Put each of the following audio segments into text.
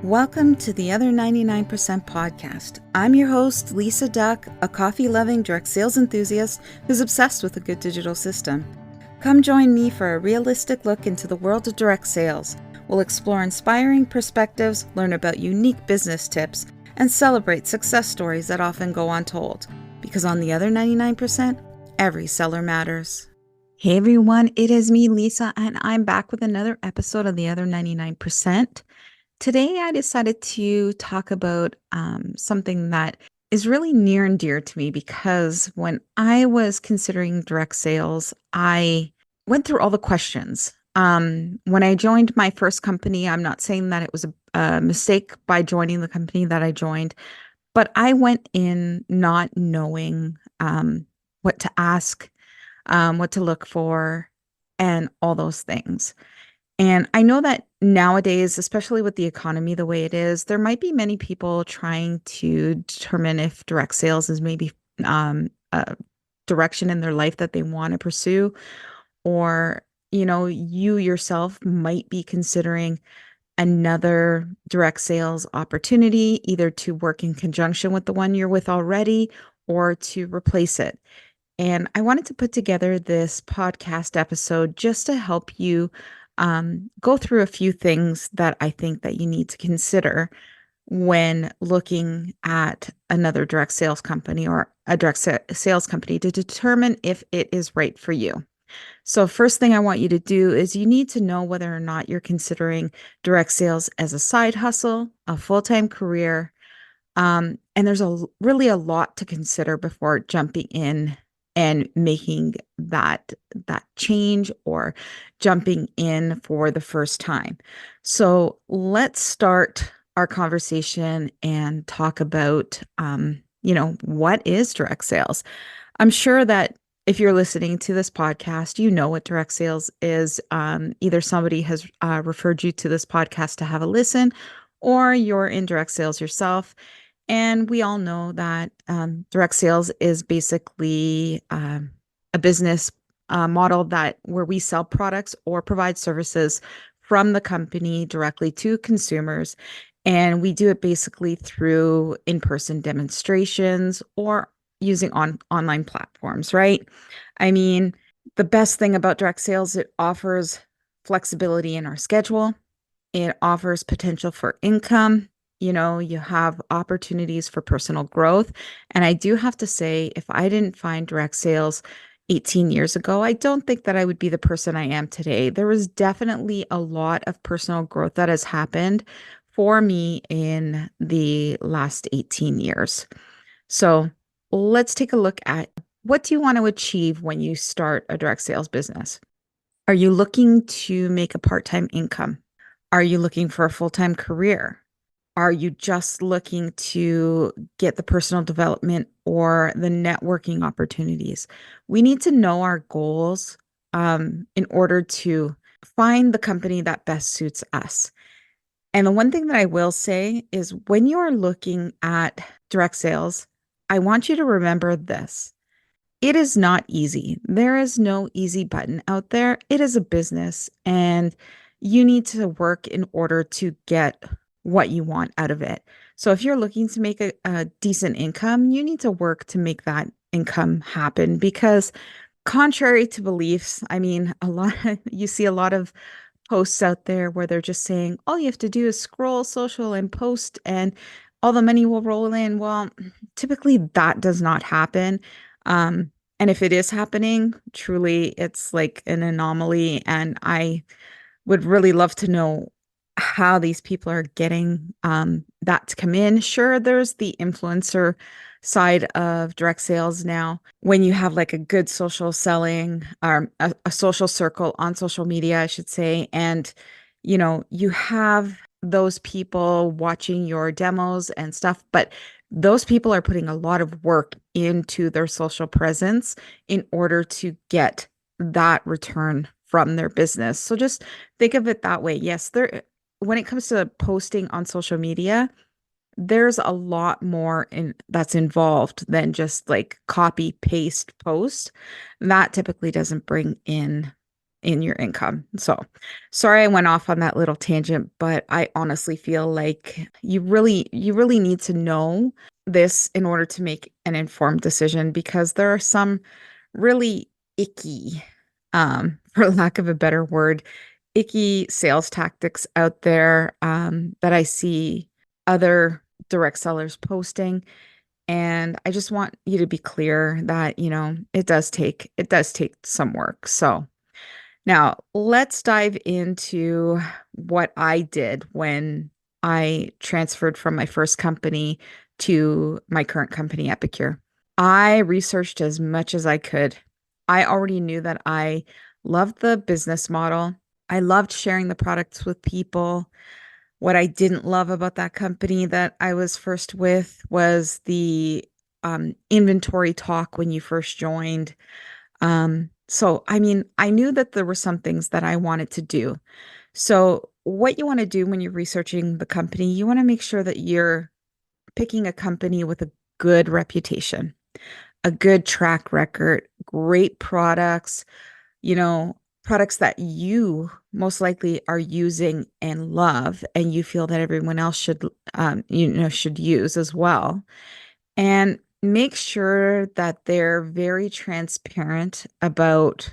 Welcome to the Other 99% podcast. I'm your host, Lisa Duck, a coffee-loving direct sales enthusiast who's obsessed with a good digital system. Come join me for a realistic look into the world of direct sales. We'll explore inspiring perspectives, learn about unique business tips, and celebrate success stories that often go untold. Because on the other 99%, every seller matters. Hey everyone, it is me, Lisa, and I'm back with another episode of the Other 99%. Today, I decided to talk about something that is really near and dear to me because when I was considering direct sales, I went through all the questions. When I joined my first company, I'm not saying that it was a mistake by joining the company that I joined, but I went in not knowing what to ask, what to look for, and all those things. And I know that nowadays, especially with the economy the way it is, there might be many people trying to determine if direct sales is maybe a direction in their life that they want to pursue, or, you yourself might be considering another direct sales opportunity, either to work in conjunction with the one you're with already or to replace it. And I wanted to put together this podcast episode just to help you go through a few things that I think that you need to consider when looking at another direct sales company or a sales company to determine if it is right for you. So first thing I want you to do is you need to know whether or not you're considering direct sales as a side hustle, a full-time career, and there's really a lot to consider before jumping in and making that change or jumping in for the first time. So let's start our conversation and talk about, what is direct sales? I'm sure that if you're listening to this podcast, you know what direct sales is. Either somebody has referred you to this podcast to have a listen, or you're in direct sales yourself. And we all know that direct sales is basically a business model that where we sell products or provide services from the company directly to consumers. And we do it basically through in-person demonstrations or using online platforms, right? I mean, the best thing about direct sales, it offers flexibility in our schedule. It offers potential for income. You have opportunities for personal growth. And I do have to say, if I didn't find direct sales 18 years ago, I don't think that I would be the person I am today. There was definitely a lot of personal growth that has happened for me in the last 18 years. So let's take a look at, what do you want to achieve when you start a direct sales business? Are you looking to make a part-time income? Are you looking for a full-time career? Are you just looking to get the personal development or the networking opportunities? We need to know our goals in order to find the company that best suits us. And the one thing that I will say is when you are looking at direct sales, I want you to remember this. It is not easy. There is no easy button out there. It is a business, and you need to work in order to get what you want out of it. So if you're looking to make a decent income, you need to work to make that income happen because contrary to beliefs, I mean, you see a lot of posts out there where they're just saying all you have to do is scroll social and post and all the money will roll in. Well, typically that does not happen. And if it is happening, truly it's like an anomaly. And I would really love to know how these people are getting that to come in. Sure, there's the influencer side of direct sales now. When you have like a good social selling or a social circle on social media, I should say, and you have those people watching your demos and stuff, but those people are putting a lot of work into their social presence in order to get that return from their business. So just think of it that way. Yes, when it comes to posting on social media, there's a lot more that's involved than just like copy paste post. That typically doesn't bring in in your income. So, sorry I went off on that little tangent, but I honestly feel like you really need to know this in order to make an informed decision because there are some really icky, for lack of a better word, icky sales tactics out there that I see other direct sellers posting. And I just want you to be clear that, it does take some work. So now let's dive into what I did when I transferred from my first company to my current company, Epicure. I researched as much as I could. I already knew that I loved the business model. I loved sharing the products with people. What I didn't love about that company that I was first with was the inventory talk when you first joined. So, I mean, I knew that there were some things that I wanted to do. So, what you want to do when you're researching the company, you want to make sure that you're picking a company with a good reputation, a good track record, great products, you know, products that you most likely are using and love, and you feel that everyone else should use as well. And make sure that they're very transparent about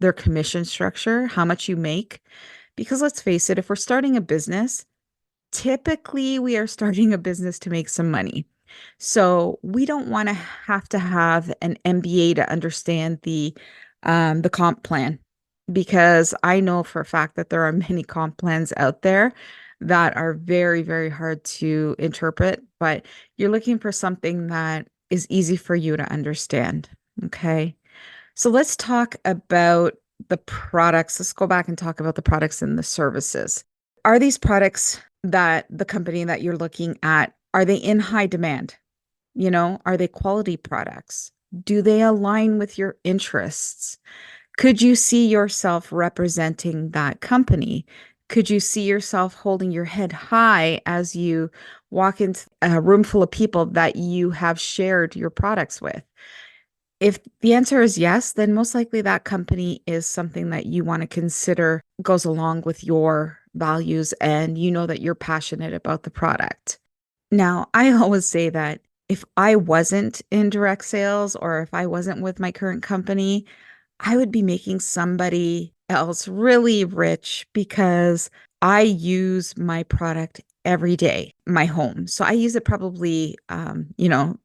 their commission structure, how much you make. Because let's face it, if we're starting a business, typically we are starting a business to make some money. So we don't want to have an MBA to understand the comp plan because I know for a fact that there are many comp plans out there that are very, very hard to interpret, but you're looking for something that is easy for you to understand. Okay. So let's talk about the products. Let's go back and talk about the products and the services. Are these products that the company that you're looking at, are they in high demand? Are they quality products? Do they align with your interests? Could you see yourself representing that company? Could you see yourself holding your head high as you walk into a room full of people that you have shared your products with? If the answer is yes, then most likely that company is something that you want to consider goes along with your values and you know that you're passionate about the product. Now, I always say that if I wasn't in direct sales or if I wasn't with my current company, I would be making somebody else really rich because I use my product every day, my home. So I use it probably,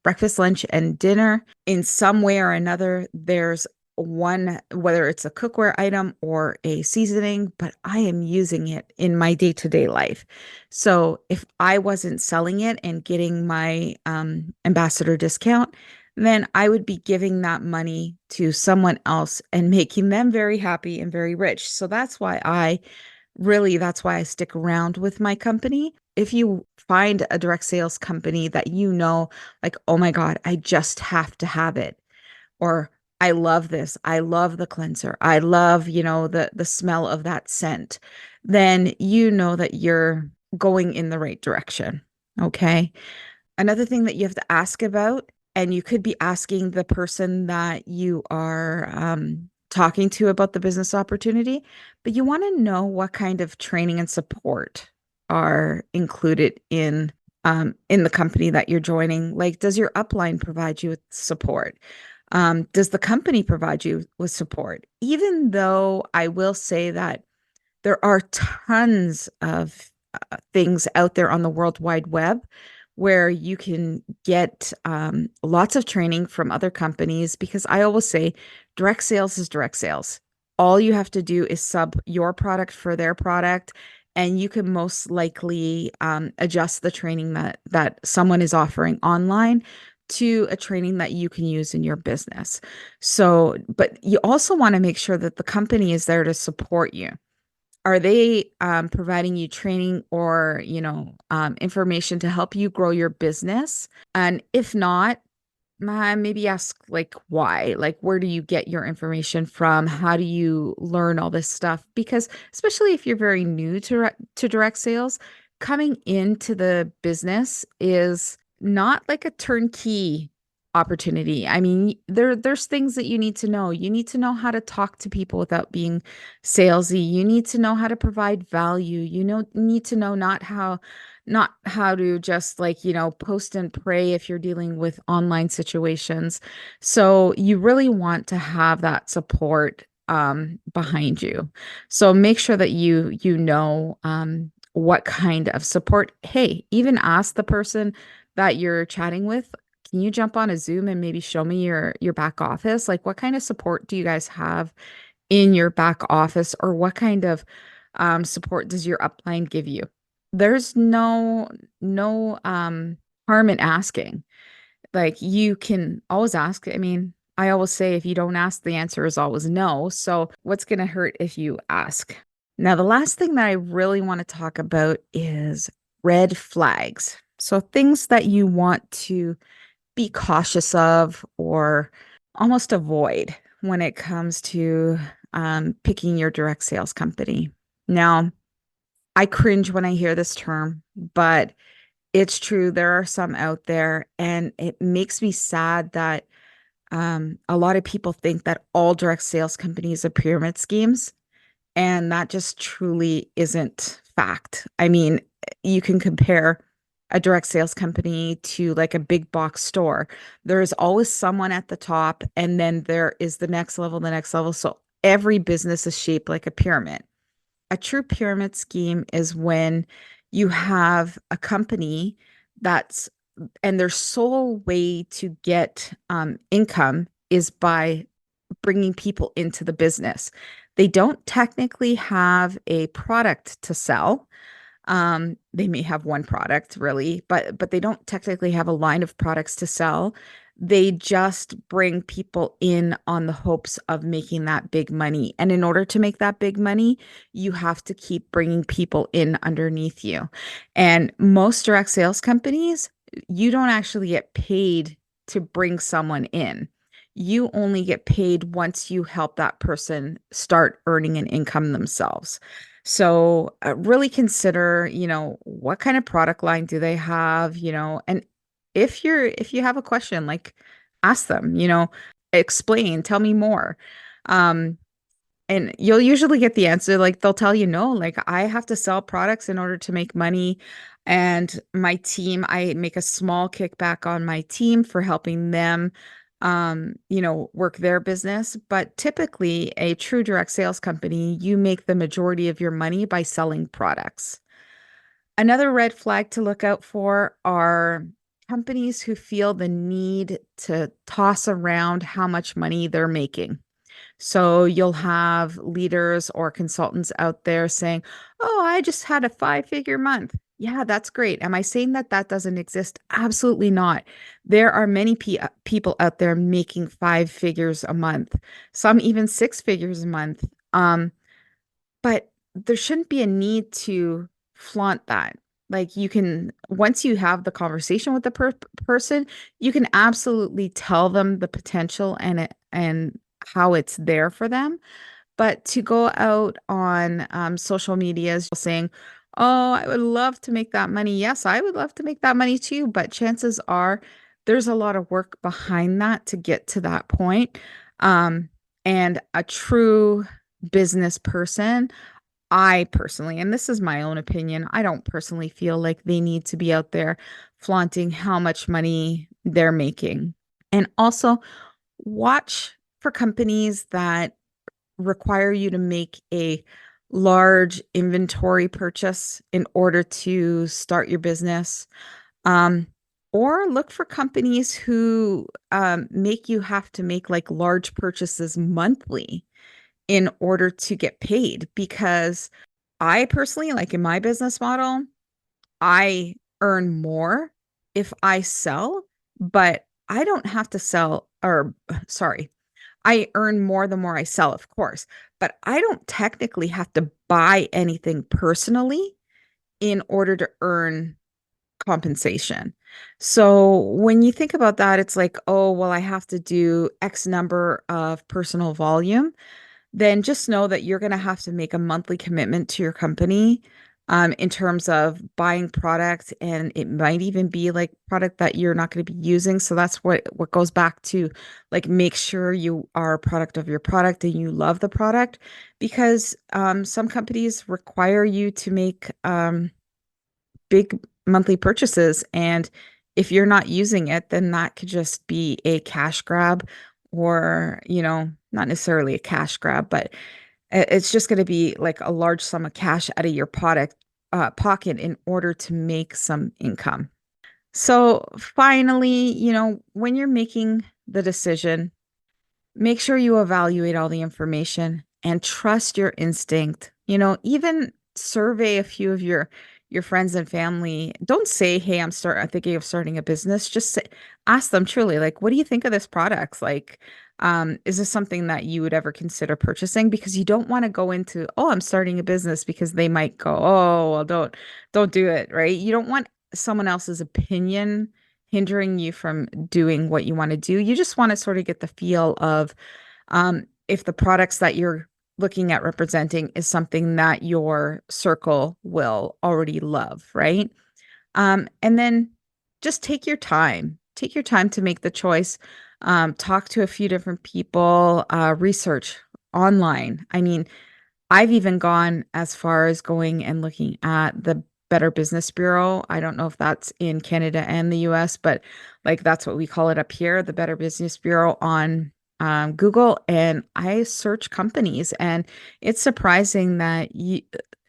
breakfast, lunch, and dinner in some way or another. There's one, whether it's a cookware item or a seasoning, but I am using it in my day-to-day life. So if I wasn't selling it and getting my ambassador discount, then I would be giving that money to someone else and making them very happy and very rich. So that's why I stick around with my company. If you find a direct sales company that like, oh my God, I just have to have it, or I love this, I love the cleanser, I love, the smell of that scent, then you know that you're going in the right direction. Okay. Another thing that you have to ask about, and you could be asking the person that you are talking to about the business opportunity, but you want to know what kind of training and support are included in the company that you're joining. Like, does your upline provide you with support? Does the company provide you with support? Even though I will say that there are tons of things out there on the World Wide Web where you can get lots of training from other companies because I always say direct sales is direct sales. All you have to do is sub your product for their product, and you can most likely adjust the training that someone is offering online to a training that you can use in your business. So, but you also want to make sure that the company is there to support you. Are they providing you training or, information to help you grow your business? And if not, maybe ask like why? Like, where do you get your information from? How do you learn all this stuff? Because especially if you're very new to direct sales, coming into the business is not like a turnkey opportunity. I mean, there's things that you need to know. You need to know how to talk to people without being salesy. You need to know how to provide value. Need to know not how to just like, post and pray if you're dealing with online situations. So you really want to have that support behind you. So make sure that you know what kind of support. Hey, even ask the person that you're chatting with, can you jump on a Zoom and maybe show me your back office? Like what kind of support do you guys have in your back office, or what kind of support does your upline give you? There's no harm in asking. Like you can always ask. I mean, I always say if you don't ask, the answer is always no. So what's going to hurt if you ask? Now, the last thing that I really want to talk about is red flags. So things that you want to be cautious of or almost avoid when it comes to picking your direct sales company. Now, I cringe when I hear this term, but it's true. There are some out there, and it makes me sad that a lot of people think that all direct sales companies are pyramid schemes, and that just truly isn't fact. I mean, you can compare a direct sales company to like a big box store. There's always someone at the top, and then there is the next level, the next level. So every business is shaped like a pyramid. A true pyramid scheme is when you have a company that's, and their sole way to get income is by bringing people into the business. They don't technically have a product to sell. They may have one product really, but they don't technically have a line of products to sell. They just bring people in on the hopes of making that big money. And in order to make that big money, you have to keep bringing people in underneath you. And most direct sales companies, you don't actually get paid to bring someone in. You only get paid once you help that person start earning an income themselves. So really consider, what kind of product line do they have, and if you have a question, like ask them, explain, tell me more. Um, and you'll usually get the answer, like they'll tell you no, like I have to sell products in order to make money. And my team, I make a small kickback on my team for helping them work their business. But typically a true direct sales company, you make the majority of your money by selling products. Another red flag to look out for are companies who feel the need to toss around how much money they're making. So you'll have leaders or consultants out there saying, "Oh, I just had a five-figure month." Yeah, that's great. Am I saying that that doesn't exist? Absolutely not. There are many people out there making five figures a month, some even six figures a month. But there shouldn't be a need to flaunt that. Like you can, once you have the conversation with the person, you can absolutely tell them the potential and how it's there for them. But to go out on social medias saying, "Oh, I would love to make that money." Yes, I would love to make that money too, but chances are there's a lot of work behind that to get to that point. Um, and a true business person, I personally, and this is my own opinion, I don't personally feel like they need to be out there flaunting how much money they're making. And also watch for companies that require you to make a large inventory purchase in order to start your business. Um, or look for companies who make you have to make like large purchases monthly in order to get paid. Because I personally, like in my business model, I earn more if I sell, but I don't have to sell, or sorry, I earn more the more I sell, of course, but I don't technically have to buy anything personally in order to earn compensation. So when you think about that, it's like, oh, well, I have to do X number of personal volume. Then just know that you're going to have to make a monthly commitment to your company in terms of buying product, and it might even be like product that you're not going to be using. So that's what goes back to like make sure you are a product of your product and you love the product, because some companies require you to make big monthly purchases, and if you're not using it, then that could just be a cash grab, or not necessarily a cash grab, but it's just going to be like a large sum of cash out of your product pocket in order to make some income. So finally, when you're making the decision, make sure you evaluate all the information and trust your instinct. Even survey a few of your friends and family. Don't say, "Hey, I'm thinking of starting a business." Just ask them truly, like, "What do you think of this product? Like, is this something that you would ever consider purchasing?" Because you don't want to go into, "Oh, I'm starting a business," because they might go, "Oh, well, don't do it," right? You don't want someone else's opinion hindering you from doing what you want to do. You just want to sort of get the feel of if the products that you're looking at representing is something that your circle will already love, right? And then just take your time. Take your time to make the choice. Talk to a few different people, research online. I mean, I've even gone as far as going and looking at the Better Business Bureau. I don't know if that's in Canada and the US, but like that's what we call it up here, the Better Business Bureau on Google. And I search companies, and it's surprising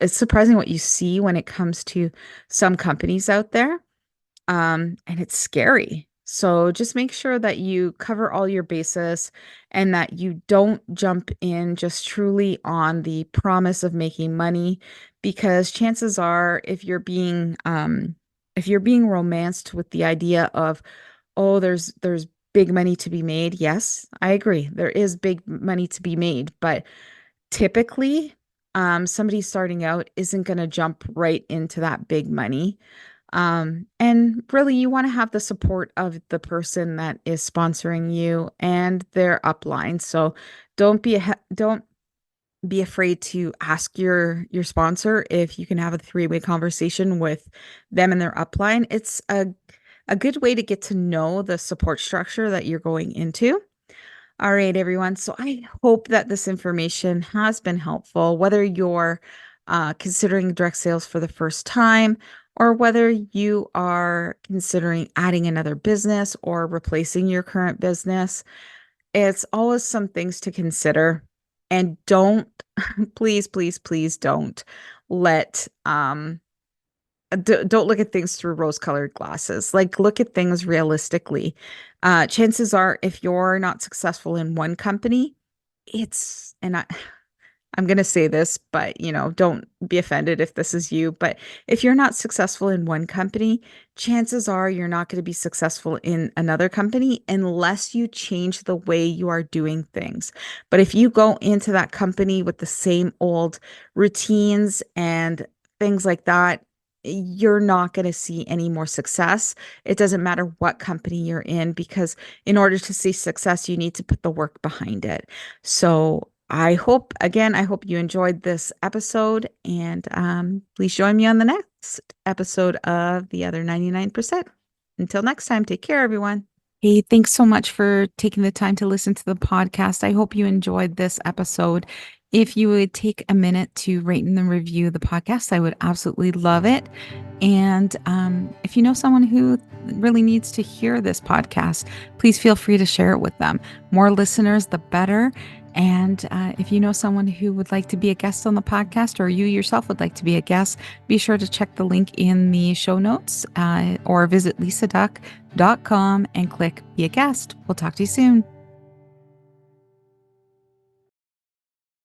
it's surprising what you see when it comes to some companies out there. And it's scary. So just make sure that you cover all your bases and that you don't jump in just truly on the promise of making money, because chances are if you're being romanced with the idea of, oh, there's big money to be made. Yes, I agree. There is big money to be made, but typically somebody starting out isn't going to jump right into that big money. And really, you want to have the support of the person that is sponsoring you and their upline. So don't be afraid to ask your sponsor if you can have a three-way conversation with them and their upline. It's a good way to get to know the support structure that you're going into. All right, everyone. So I hope that this information has been helpful, whether you're considering direct sales for the first time, or whether you are considering adding another business or replacing your current business. It's always some things to consider. And don't, please, please, please don't let don't look at things through rose-colored glasses. Like, look at things realistically. Chances are, if you're not successful in one company, I'm going to say this, but don't be offended if this is you. But if you're not successful in one company, chances are you're not going to be successful in another company unless you change the way you are doing things. But if you go into that company with the same old routines and things like that, you're not going to see any more success. It doesn't matter what company you're in, because in order to see success, you need to put the work behind it. So I hope you enjoyed this episode, and please join me on the next episode of The Other 99%. Until next time, take care, everyone. Hey, thanks so much for taking the time to listen to the podcast. I hope you enjoyed this episode. If you would take a minute to rate and review the podcast, I would absolutely love it. And if you know someone who really needs to hear this podcast, please feel free to share it with them. More listeners, the better. And if you know someone who would like to be a guest on the podcast, or you yourself would like to be a guest, be sure to check the link in the show notes or visit lisaduck.com and click Be a Guest. We'll talk to you soon.